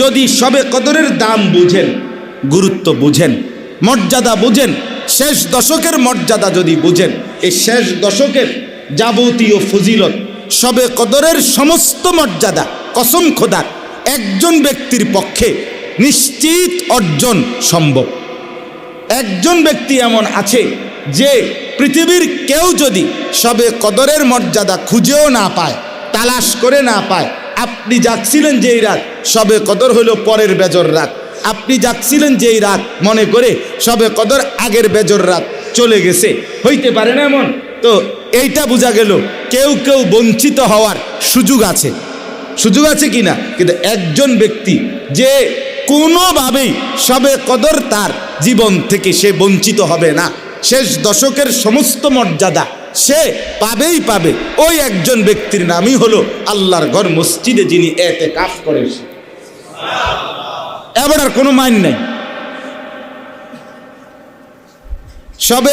যদি সবে কদরের দাম বুঝেন, গুরুত্ব বুঝেন, মর্যাদা বুঝেন, শেষ দশকের মর্যাদা যদি বুঝেন, এই শেষ দশকের যাবতীয় ফজিলত, সবে কদরের সমস্ত মর্যাদা কসম খোদার একজন ব্যক্তির পক্ষে নিশ্চিত অর্জন সম্ভব। একজন ব্যক্তি এমন আছে যে পৃথিবীর কেউ যদি সবে কদরের মর্যাদা খুঁজেও না পায়, তালাশ করে না পায়, আপনি যাচ্ছিলেন যেই রাত, সবে কদর হলো পরের বেজর রাত, আপনি যাচ্ছিলেন যেই রাত মনে করে সবে কদর আগের বেজর রাত চলে গেছে, হইতে পারে না এমন? তো এইটা বোঝা গেল কেউ কেউ বঞ্চিত হওয়ার সুযোগ আছে, সুযোগ আছে কিনা। কিন্তু একজন ব্যক্তি যে কোনোভাবেই সবে কদর তার জীবন থেকে সে বঞ্চিত হবে না, শেষ দশকের সমস্ত মর্যাদা সে পাবেই পাবে, ওই একজন ব্যক্তির নামই হলো আল্লাহর ঘর মসজিদে যিনি ইতিকাফ করেন। এবার আর কোনো মান নাই। সবে